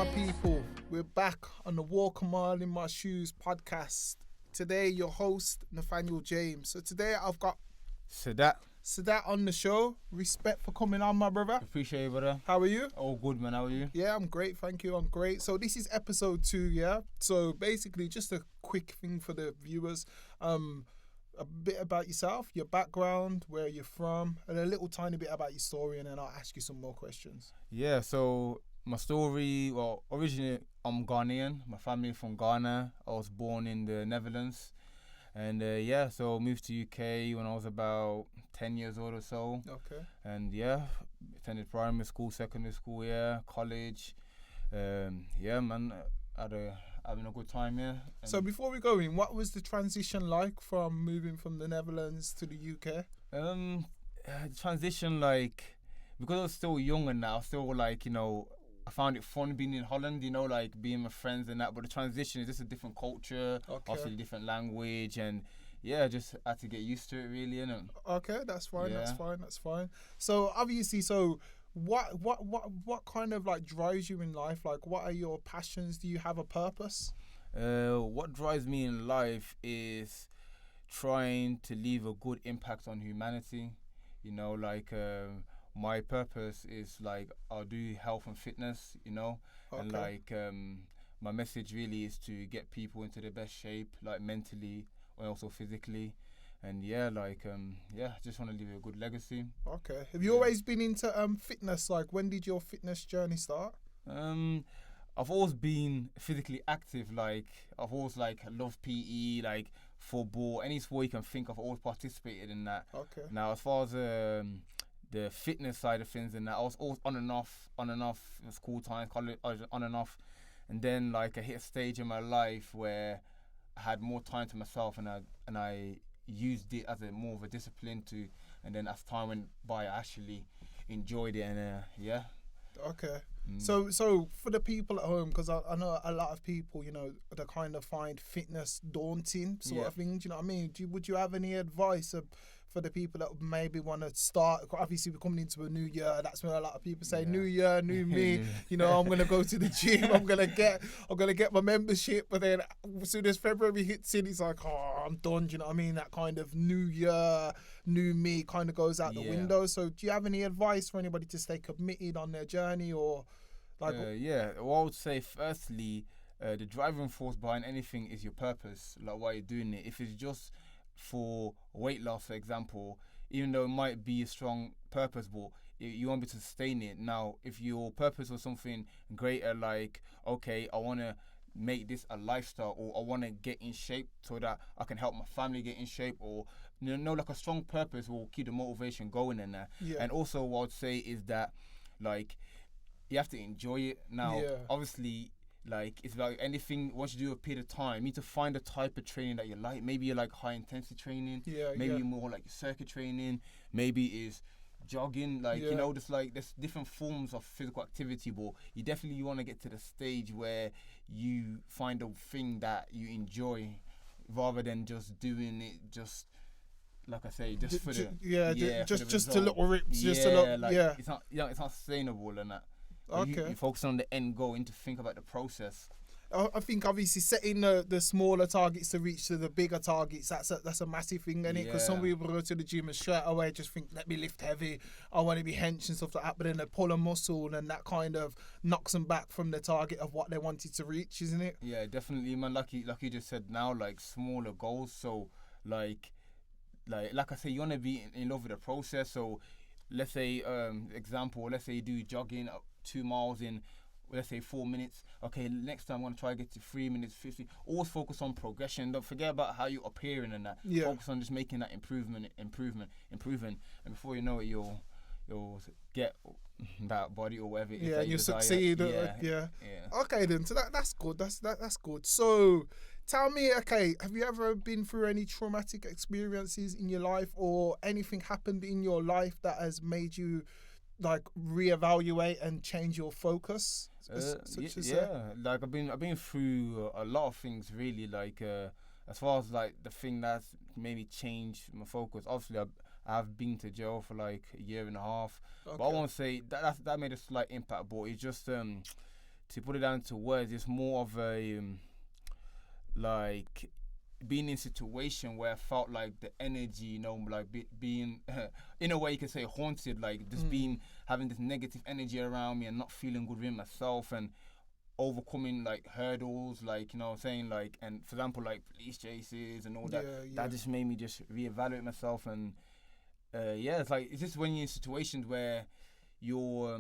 my people? We're back on the Walk a Mile in My Shoes podcast. Today, your host, Nathaniel James. So today, I've got Sadat. Sadat on the show. Respect for coming on, my brother. Appreciate it, brother. How are you? All good, man. How are you? Yeah, I'm great. Thank you. I'm great. So this is episode 2, yeah? So basically, just a quick thing for the viewers. A bit about yourself, your background, where you're from, and a little tiny bit about your story, and then I'll ask you some more questions. Yeah, so my story, well, originally I'm Ghanaian. My family from Ghana. I was born in the Netherlands. And so moved to UK when I was about 10 years old or so. Okay. And attended primary school, secondary school, college. Man, having a good time, yeah. And So before we go in, what was the transition like from moving from the Netherlands to the UK? transition, like, because I was still young and now, still like, I found it fun being in Holland, like being with friends and that. But the transition is just a different culture, obviously a different language, and just had to get used to it, really, innit? Okay, that's fine. Yeah. That's fine. So obviously, what kind of like drives you in life? Like, what are your passions? Do you have a purpose? What drives me in life is trying to leave a good impact on humanity. My purpose is like I'll do health and fitness, and my message really is to get people into the best shape, like mentally and also physically. And just want to leave a good legacy. Okay. Have you always been into fitness? Like, when did your fitness journey start? I've always been physically active. Like, I've always loved PE, like football, any sport you can think of. I've always participated in that. Okay. Now, as far as the fitness side of things and that, I was always on and off in school times, college, I was on and off. And then I hit a stage in my life where I had more time to myself, and I used it as more of a discipline to, and then as time went by, I actually enjoyed it, and Okay. So for the people at home, because I know a lot of people, they kind of find fitness daunting sort of thing. Do you know what I mean? Would you have any advice for the people that maybe want to start? Obviously, we're coming into a new year. That's when a lot of people say, "New year, new me." I'm gonna go to the gym. I'm gonna get my membership. But then as soon as February hits in, it's like, oh, I'm done. Do you know what I mean? That kind of new year, new me kind of goes out the window. So do you have any advice for anybody to stay committed on their journey, or like? Well, I would say firstly, the driving force behind anything is your purpose, like why you're doing it. If it's just for weight loss, for example, even though it might be a strong purpose, but you won't be able to sustain it. Now, if your purpose was something greater, like, okay, I want to make this a lifestyle, or I want to get in shape so that I can help my family get in shape, or like a strong purpose will keep the motivation going in there. And also what I'd say is that, like, you have to enjoy it. Now, obviously, like, it's like anything, once you do a period of time, you need to find the type of training that you like. Maybe you like high intensity training. Maybe you're more like circuit training. Maybe it's jogging. There's different forms of physical activity, but you definitely want to get to the stage where you find a thing that you enjoy, rather than just doing it just, like I say, just for the just to little rips, it's not sustainable and that. Okay. You focus on the end goal and to think about the process. I think obviously setting the smaller targets to reach to the bigger targets, that's a massive thing, isn't it? Because some people go to the gym and straight away just think, let me lift heavy, I want to be hench and stuff like that, but then they pull a muscle and that kind of knocks them back from the target of what they wanted to reach, isn't it? Yeah, definitely, man. Like you just said now, like smaller goals. So like I say, you want to be in love with the process. So let's say, let's say you do jogging 2 miles in, let's say 4 minutes. Okay, next time I'm going to try to get to 3 minutes 50. Always focus on progression. Don't forget about how you're appearing and that. Focus on just making that improvement. And before you know it, you'll get that body or whatever it is that you desire. Succeed. Okay then, so that's good. That's good. So tell me, okay, have you ever been through any traumatic experiences in your life, or anything happened in your life that has made you like reevaluate and change your focus? Like I've been through a lot of things, really. Like as far as like the thing that's made me change my focus, obviously I've been to jail for like a year and a half. But I won't say that made a slight impact, but it's just to put it down to words, it's more of a like being in a situation where I felt like the energy, you know, like being in a way you can say haunted, like just being having this negative energy around me and not feeling good with myself, and overcoming like hurdles, like, you know what I'm saying, like, and for example like police chases and all that. That just made me just reevaluate myself. And it's like, it's just when you're in situations where your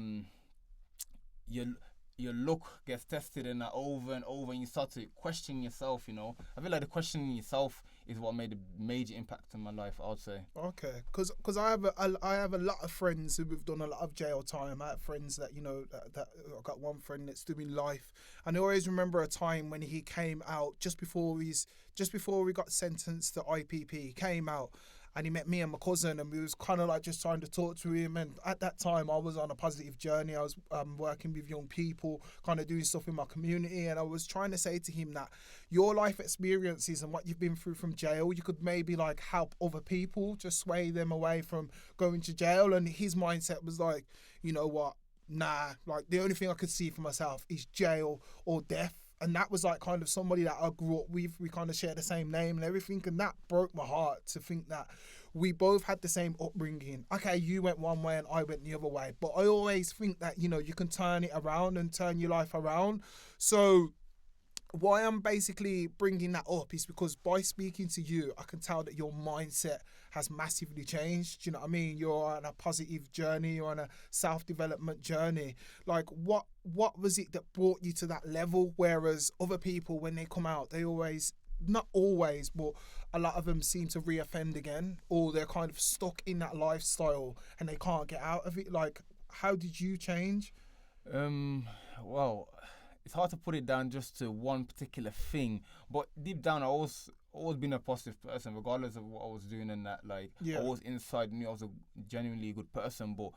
your look gets tested and that over and over, and you start to question yourself, you know. I feel like the questioning yourself is what made a major impact on my life, I would say. Okay, because I have a lot of friends who have done a lot of jail time. I have friends that, you know, that I've got one friend that's doing life, and I always remember a time when he came out just before we got sentenced to IPP. He came out and he met me and my cousin, and we was kind of like just trying to talk to him. And at that time, I was on a positive journey. I was working with young people, kind of doing stuff in my community, and I was trying to say to him that your life experiences and what you've been through from jail, you could maybe like help other people, just sway them away from going to jail. And his mindset was like, you know what, nah, like the only thing I could see for myself is jail or death. And that was like kind of somebody that I grew up with. We kind of share the same name and everything. And that broke my heart to think that we both had the same upbringing. Okay, you went one way and I went the other way. But I always think that, you know, you can turn it around and turn your life around. So why I'm basically bringing that up is because by speaking to you, I can tell that your mindset has massively changed. Do you know what I mean? You're on a positive journey. You're on a self-development journey. Like, what was it that brought you to that level? Whereas other people, when they come out, they always, not always, but a lot of them seem to reoffend again, or they're kind of stuck in that lifestyle and they can't get out of it. Like, how did you change? Well, it's hard to put it down just to one particular thing, but deep down I always been a positive person, regardless of what I was doing, and that, like, I was inside knew I was a genuinely good person. But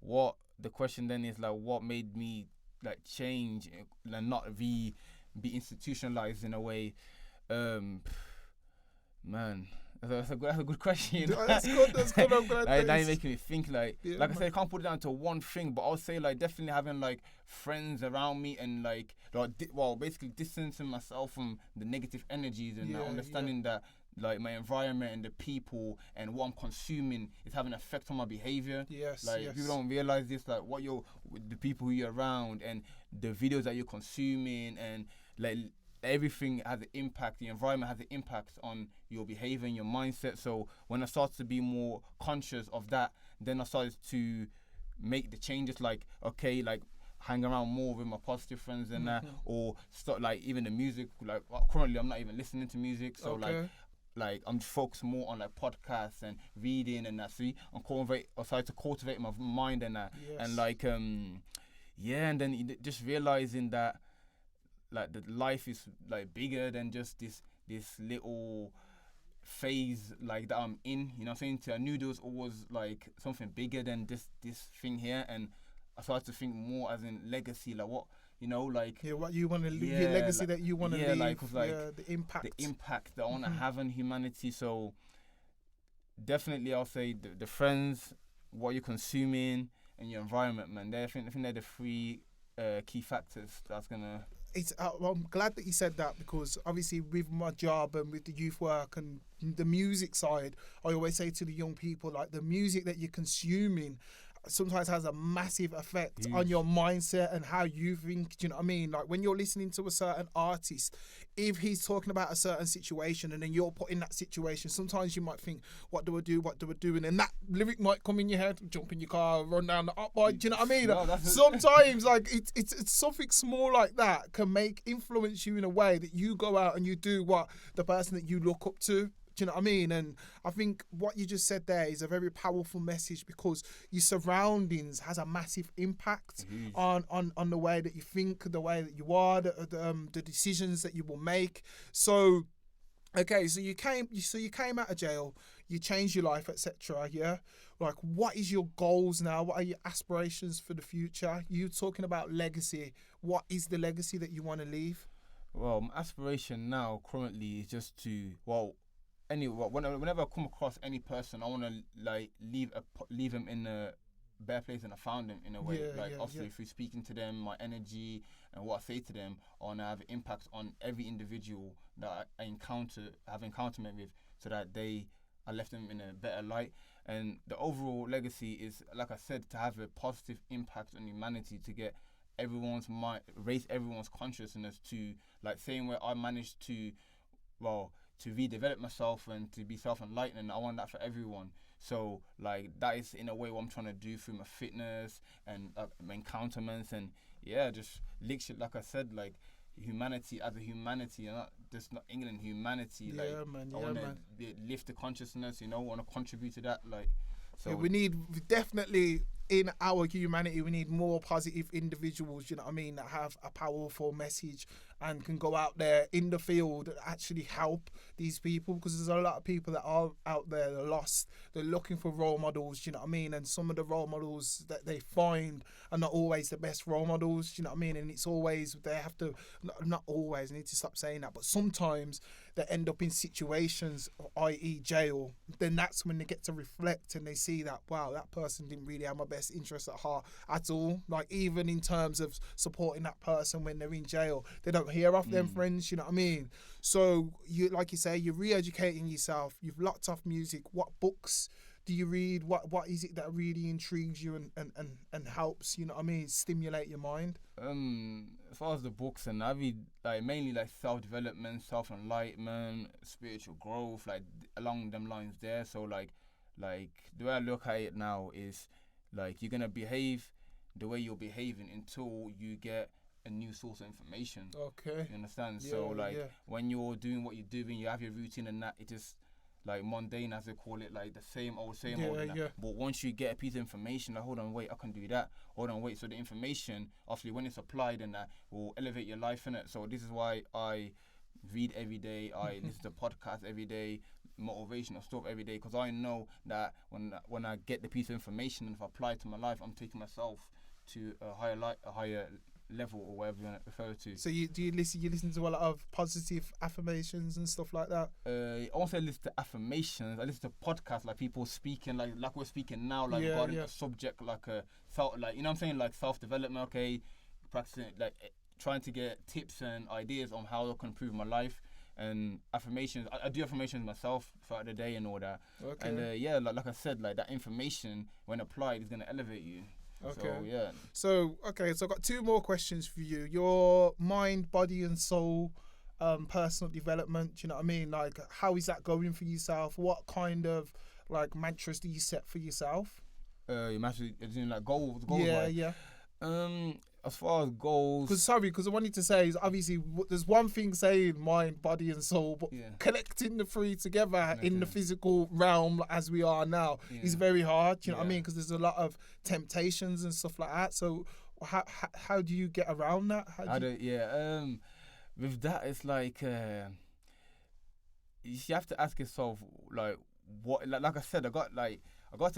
what the question then is, like, what made me like change and not be institutionalized in a way? Man, that's a good question. You know? That's good. I'm glad. Now you're making me think. Like I said, I can't put it down to one thing, but I would say like definitely having like friends around me and like basically distancing myself from the negative energies and understanding that like my environment and the people and what I'm consuming is having an effect on my behavior. People don't realize this, like the people who you're around and the videos that you're consuming, and like everything has an impact. The environment has an impact on your behavior and your mindset. So when I started to be more conscious of that, then I started to make the changes, like, okay, like hang around more with my positive friends and that, or start like even the music. Like currently I'm not even listening to music, so like I'm focused more on like podcasts and reading and that. See, I started to cultivate my mind and that, and like and then just realizing that like the life is like bigger than just this little phase like that I'm in, you know what I'm saying? I knew there was always like something bigger than this thing here, and I started to think more as in legacy, like what, you know, like what you want to leave, your legacy, like, that you want to leave, like the impact that I want to have on humanity. So definitely I'll say the friends, what you're consuming, and your environment, man. I think they're the three key factors that's gonna. I'm glad that you said that, because obviously with my job and with the youth work and the music side, I always say to the young people, like, the music that you're consuming sometimes has a massive effect on your mindset and how you think. Do you know what I mean? Like when you're listening to a certain artist, if he's talking about a certain situation and then you're put in that situation, sometimes you might think, what do I do? And then that lyric might come in your head, jump in your car, run down the up-bike. Do you know what I mean? No, sometimes like it's something small like that can influence you in a way that you go out and you do what the person that you look up to. Do you know what I mean? And I think what you just said there is a very powerful message, because your surroundings has a massive impact on the way that you think, the way that you are, the decisions that you will make. So, okay, so you came out of jail, you changed your life, etc. Yeah, like what is your goals now? What are your aspirations for the future? You talking about legacy? What is the legacy that you want to leave? Well, my aspiration now currently is just to whenever I come across any person, I want to like leave him in a better place than I found them in a way. Yeah, Like yeah, obviously yeah. through speaking to them, my energy and what I say to them, I want to have an impact on every individual that I have encounterment with, so that I left them in a better light. And the overall legacy is, like I said, to have a positive impact on humanity, to get everyone's mind, raise everyone's consciousness to, like, same way I managed to, well, to redevelop myself and to be self-enlightening. I want that for everyone. So like that is in a way what I'm trying to do through my fitness and my encounterments, and yeah, just literally, like I said, like humanity as a humanity, and not just not England, humanity. Yeah, like man. I Yeah, want man. to lift the consciousness, want to contribute to that, like. So Yeah, we definitely in our humanity, we need more positive individuals, you know what I mean, that have a powerful message and can go out there in the field and actually help these people, because there's a lot of people that are out there, they're lost, they're looking for role models, you know what I mean, and some of the role models that they find are not always the best role models, you know what I mean, and it's always, they have to, not always, I need to stop saying that, but sometimes they end up in situations, i.e. jail, then that's when they get to reflect and they see that, wow, that person didn't really have my best interest at heart at all. Like, even in terms of supporting that person when they're in jail, they don't hear off them friends, you know what I mean? So, you, like you say, you're re-educating yourself, you've locked off music. What books do you read? What is it that really intrigues you and helps, you know what I mean, stimulate your mind? As far as the books, and I read like mainly like self-development, self-enlightenment, spiritual growth, like along them lines there. So like the way I look at it now is like you're gonna behave the way you're behaving until you get a new source of information. Okay. You understand? Yeah, So like yeah. when you're doing what you're doing, you have your routine and that, it just like mundane, as they call it, like the same old Yeah, and that. yeah. But once you get a piece of information, like hold on, wait, I can do that. Hold on, wait. So the information, obviously, when it's applied, and that will elevate your life in it. So this is why I read every day. I listen to podcasts every day, motivational stuff every day, because I know that when I get the piece of information and if I apply it to my life, I'm taking myself to a higher level, or whatever you want to refer to. So you listen to a lot of positive affirmations and stuff like that? I also listen to affirmations. I listen to podcasts, like people speaking, like we're speaking now, like Yeah, regarding yeah. a subject, like like, you know what I'm saying, like self-development. Okay, practicing, like trying to get tips and ideas on how I can improve my life. And affirmations, I do affirmations myself throughout the day and all that. Okay. And yeah, like I said, like that information when applied is gonna elevate you. Okay. So yeah. So I've got two more questions for you. Your mind, body, and soul, personal development. Do you know what I mean? Like, how is that going for yourself? What kind of like mantras do you set for yourself? You actually doing like goals. Yeah, like, yeah. As far as goals, Because I wanted to say is obviously there's one thing saying mind, body, and soul, but yeah. collecting the three together in the physical realm as we are now is very hard. You know what I mean? Because there's a lot of temptations and stuff like that. So how do you get around that? With that, it's like you have to ask yourself, like, what, like I said, I got to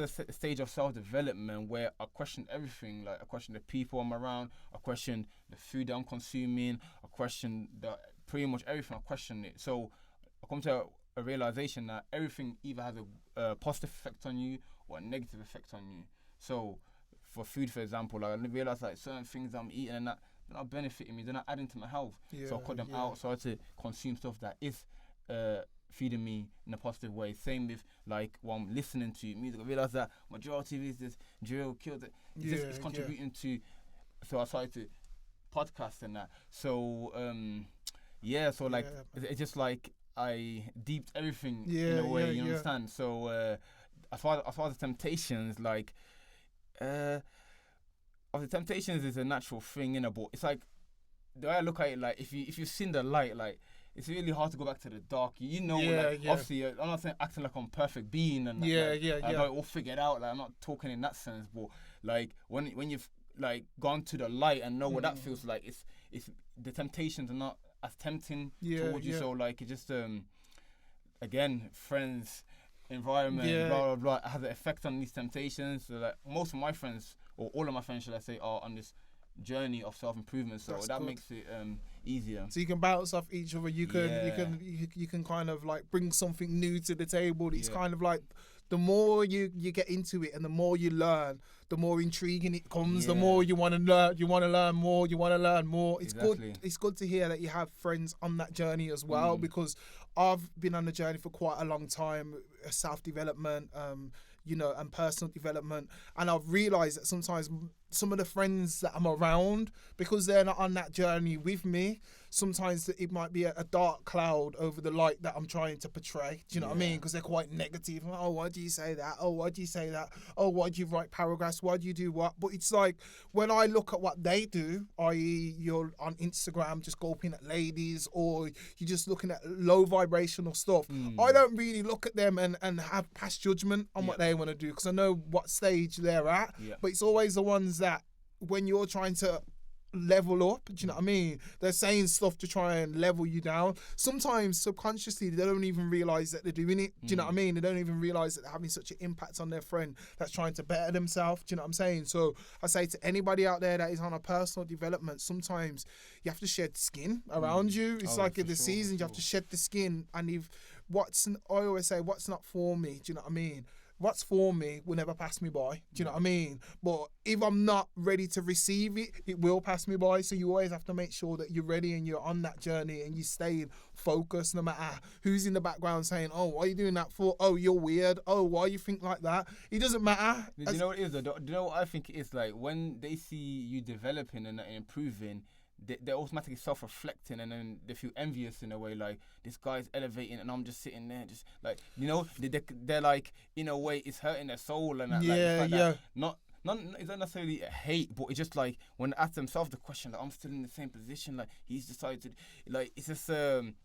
a stage of self-development where I question everything. Like, I question the people I'm around, I question the food that I'm consuming, I question pretty much everything. I question it. So I come to a realization that everything either has a positive effect on you or a negative effect on you. So for food, for example, like, I realize like certain things I'm eating and that they're not benefiting me, they're not adding to my health. So I cut them out. So I had to consume stuff that is feeding me in a positive way. Same with like when I'm listening to music, I realize that majority of it is this drill, kill, it's contributing to. So I started to podcast and that. So it's just like I deeped everything in a way. You understand? So as far as the temptations, like of the temptations is a natural thing, but it's like the way I look at it, like if you've seen the light, like, it's really hard to go back to the dark. Obviously, I'm not saying acting like I'm perfect being and I got it all figured out. Like, I'm not talking in that sense, but like when you've like gone to the light and know what that feels like, it's the temptations are not as tempting towards you. So like it just again, friends, environment, blah blah blah, has an effect on these temptations. So like most of my friends, or all of my friends, should I say, are on this journey of self-improvement, so that makes it easier. So you can bounce off each other. You can kind of like bring something new to the table. It's kind of like the more you get into it and the more you learn, the more intriguing it comes. Yeah. The more you want to learn. You want to learn more. You want to learn more. It's Exactly. good. It's good to hear that you have friends on that journey as well, because I've been on the journey for quite a long time, self-development, and personal development. And I've realised that sometimes some of the friends that I'm around, because they're not on that journey with me, sometimes it might be a dark cloud over the light that I'm trying to portray. Do you know what I mean? Because they're quite negative. Oh, why do you say that? Oh, why do you say that? Oh, why do you write paragraphs? Why do you do what? But it's like, when I look at what they do, i.e. you're on Instagram just gulping at ladies, or you're just looking at low vibrational stuff, I don't really look at them and have past judgment on what they want to do, because I know what stage they're at. But it's always the ones that, when you're trying to level up, do you know what I mean? They're saying stuff to try and level you down. Sometimes subconsciously they don't even realise that they're doing it. Do you know what I mean? They don't even realise that they're having such an impact on their friend that's trying to better themselves. Do you know what I'm saying? So I say to anybody out there that is on a personal development, sometimes you have to shed skin around you. It's like in the seasons, you have to shed the skin. And I always say, what's not for me? Do you know what I mean? What's for me will never pass me by. Do you know what I mean? But if I'm not ready to receive it, it will pass me by. So you always have to make sure that you're ready and you're on that journey and you stay focused, no matter who's in the background saying, oh, why are you doing that for? Oh, you're weird. Oh, why you think like that? It doesn't matter. Do you know what it is? Do you know what I think it is? Like, when they see you developing and improving, they're automatically self-reflecting, and then they feel envious in a way, like, this guy's elevating and I'm just sitting there, just like, they're like, in a way, it's hurting their soul and that. That. Not it's not necessarily a hate, but it's just like, when they ask themselves the question, like, I'm still in the same position, like, he's decided, like, it's just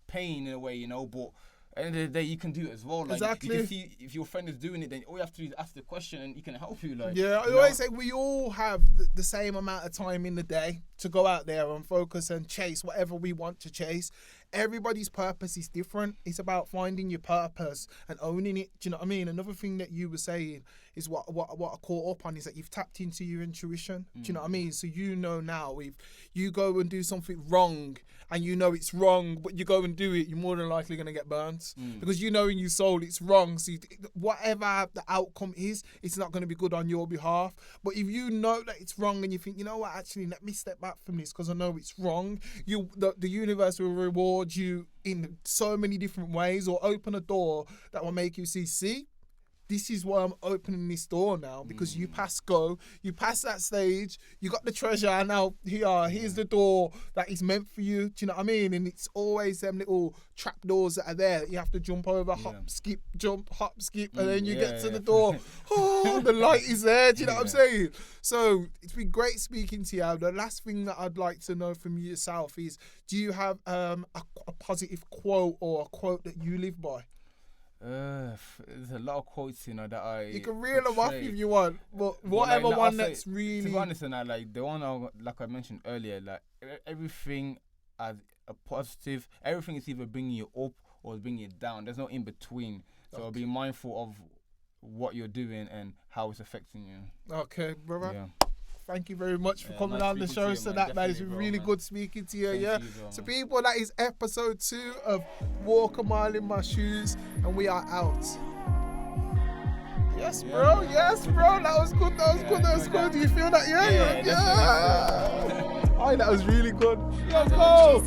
pain in a way, but at the end of the day, you can do it as well. Like, exactly. You can see if your friend is doing it, then all you have to do is ask the question and he can help you. Like, I always say we all have the same amount of time in the day to go out there and focus and chase whatever we want to chase. Everybody's purpose is different. It's about finding your purpose and owning it. Do you know what I mean? Another thing that you were saying is what I caught up on is that you've tapped into your intuition. Do you know what I mean? So now if you go and do something wrong and you know it's wrong, but you go and do it, you're more than likely going to get burnt because you know in your soul it's wrong. So whatever the outcome is, it's not going to be good on your behalf. But if you know that it's wrong and you think, you know what, actually, let me step back from this because I know it's wrong, the universe will reward you in so many different ways, or open a door that will make you see, this is why I'm opening this door now, because you passed that stage, you got the treasure, and now here's the door that is meant for you. Do you know what I mean? And it's always them little trap doors that are there that you have to jump over, hop, skip, and then you get to the door. Oh, the light is there. Do you know what I'm saying? So it's been great speaking to you. The last thing that I'd like to know from yourself is, do you have a positive quote or a quote that you live by? There's a lot of quotes, that you can reel them off if you want, but whatever one that's really. To be honest, like the one like I mentioned earlier, like everything as a positive, everything is either bringing you up or bringing you down. There's no in between. So be mindful of what you're doing and how it's affecting you. Okay, brother. Yeah. Thank you very much for coming on the show. So that, man, it's been really good speaking to you. Thank you, so people, that is episode 2 of Walk a Mile in My Shoes, and we are out. Yes, bro. Yes, bro. That was good. That was good. Do you feel that? Yeah. Oh, that was really good. Let's go.